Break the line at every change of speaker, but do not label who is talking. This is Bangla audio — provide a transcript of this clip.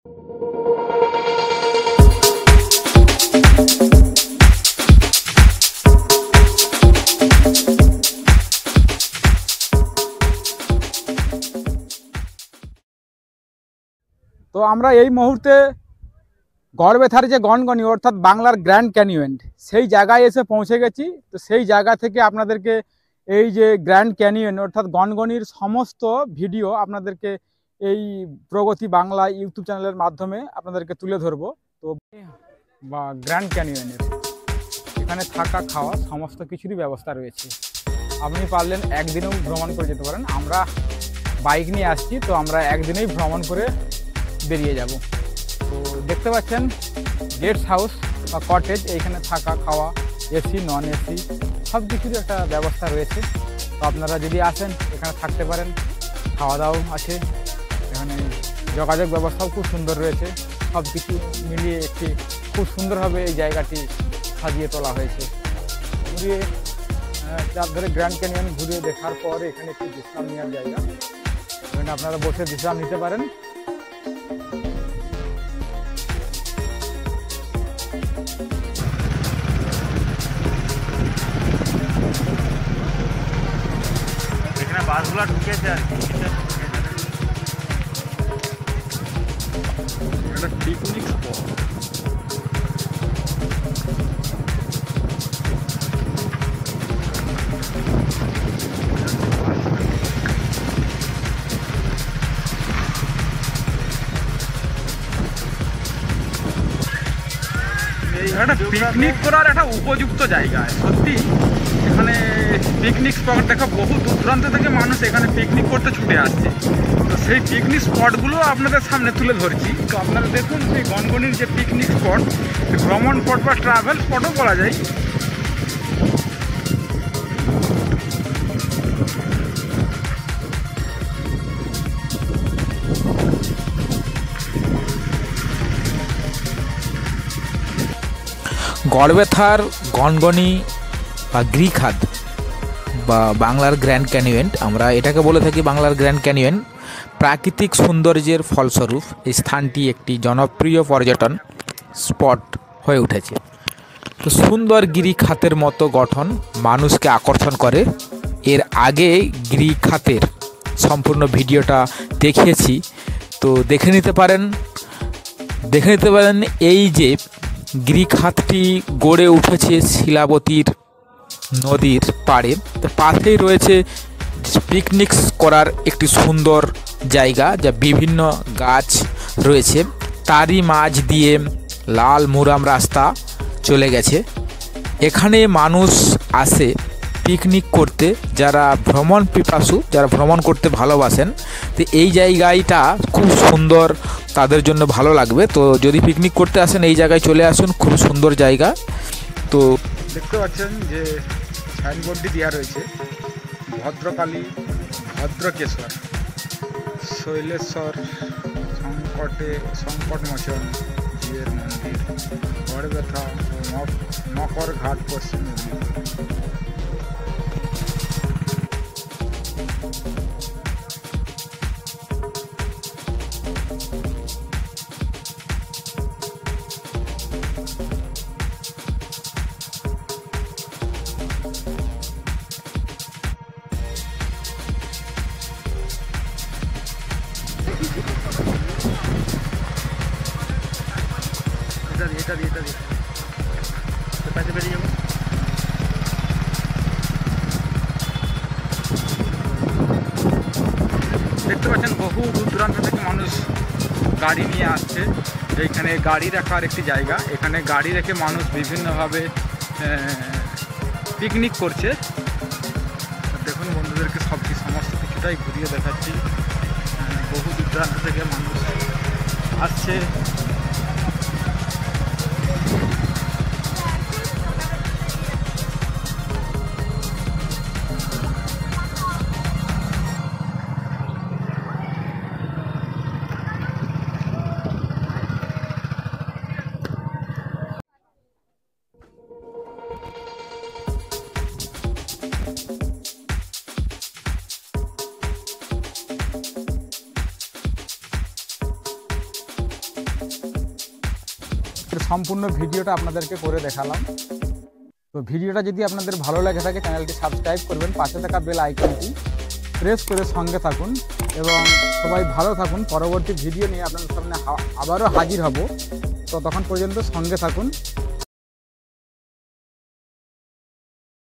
তো আমরা এই মুহূর্তে গড়বেথার যে গনগনি অর্থাৎ বাংলার গ্র্যান্ড ক্যানিয়ন সেই জায়গায় এসে পৌঁছে গেছি। তো সেই জায়গা থেকে আপনাদেরকে এই যে গ্র্যান্ড ক্যানিয়ন অর্থাৎ গনগনির সমস্ত ভিডিও আপনাদেরকে এই প্রগতি বাংলা ইউটিউব চ্যানেলের মাধ্যমে আপনাদেরকে তুলে ধরবো। তো বা গ্র্যান্ড ক্যানিয়নের এখানে থাকা খাওয়া সমস্ত কিছুরই ব্যবস্থা রয়েছে। আপনি পারলেন একদিনেও ভ্রমণ করে যেতে পারেন। আমরা বাইক নিয়ে আসছি, তো আমরা একদিনেই ভ্রমণ করে বেরিয়ে যাব। তো দেখতে পাচ্ছেন গেস্ট হাউস বা কটেজ, এইখানে থাকা খাওয়া এসি নন এসি সব কিছুরই একটা ব্যবস্থা রয়েছে। তো আপনারা যদি আসেন এখানে থাকতে পারেন, খাওয়া দাওয়া আছে, এখানে যোগাযোগ ব্যবস্থাও খুব সুন্দর রয়েছে। সব কিছু মিলিয়ে একটি খুব সুন্দরভাবে এই জায়গাটি সাজিয়ে তোলা হয়েছে। ঘুরিয়ে চার ধরে গ্র্যান্ড ক্যানিয়ন ঘুরিয়ে দেখার পর এখানে একটি বিশ্রাম নেওয়ার জায়গা, এখানে আপনারা বসে বিশ্রাম নিতে পারেন।
এখানে বাসগুলো ঢুকেছে আর কি, একটা পিকনিক স্পট। একটা পিকনিক করার একটা উপযুক্ত জায়গা সত্যি। এখানে পিকনিক স্পট দেখো, বহু দূর দূরান্ত থেকে মানুষ এখানে পিকনিক করতে ছুটে আসছে। তো সেই পিকনিক স্পটগুলো আপনাদের সামনে তুলে ধরছি। তো আপনারা দেখুন সেই গনগনির যে পিকনিক স্পট, ভ্রমণ স্পট বা ট্রাভেল স্পটও বলা যায়।
গড়বেথার গনগনি বা গ্রিখাদ বা বাংলার গ্র্যান্ড ক্যানিয়ন, আমরা এটাকে বলে থাকি বাংলার গ্র্যান্ড ক্যানিয়ন। প্রাকৃতিক সৌন্দর্যের ফলস্বরূপ এই স্থানটি একটি জনপ্রিয় পর্যটন স্পট হয়ে উঠেছে। তো সুন্দর গিরিখাতের মতো গঠন মানুষকে আকর্ষণ করে। এর আগে গিরিখাতের সম্পূর্ণ ভিডিওটা দেখিয়েছি, তো দেখে নিতে পারেন। এই যে গিরিখাতটি গড়ে উঠেছে শিলাবতীর নদীর পাড়ে, তো পাশেই রয়েছে পিকনিক করার একটি সুন্দর জায়গা, যা বিভিন্ন গাছ রয়েছে। তারই মাঝ দিয়ে লাল মুরাম রাস্তা চলে গেছে। এখানে মানুষ আসে পিকনিক করতে, যারা ভ্রমণ পিপাসু, যারা ভ্রমণ করতে ভালোবাসেন। তো এই জায়গাটা খুব সুন্দর, তাদের জন্য ভালো লাগবে। তো যদি পিকনিক করতে আসেন এই জায়গায় চলে আসুন, খুব সুন্দর জায়গা। তো
দেখতে পাচ্ছেন যে সাইনবোর্ডটি দেওয়া রয়েছে ভদ্রকালী, ভদ্রকেশ্বর, শৈলেশ্বর সংকটমোচন জিয়ের মন্দির, গড়বেথা, মকরঘাট, পশ্চিম মেদিনীপুর।
এটা দিয়ে পাশে বেরিয়ে যাবো। দেখতে পাচ্ছেন বহু দূর দূরান্ত থেকে মানুষ গাড়ি নিয়ে আসছে। এইখানে গাড়ি রাখার একটি জায়গা, এখানে গাড়ি রেখে মানুষ বিভিন্নভাবে পিকনিক করছে। দেখুন বন্ধুদেরকে সমস্ত কিছুটাই ঘুরিয়ে দেখাচ্ছি। বহু দূর দূরান্ত থেকে মানুষ আসছে।
সম্পূর্ণ ভিডিওটা আপনাদেরকে করে দেখালাম। তো ভিডিওটা যদি আপনাদের ভালো লাগে থাকে চ্যানেলটি সাবস্ক্রাইব করবেন, পাশে থাকা বেল আইকনটি প্রেস করে সঙ্গে থাকুন এবং সবাই ভালো থাকুন। পরবর্তী ভিডিও নিয়ে আপনাদের সামনে আবারও হাজির হব। তো তখন পর্যন্ত সঙ্গে থাকুন।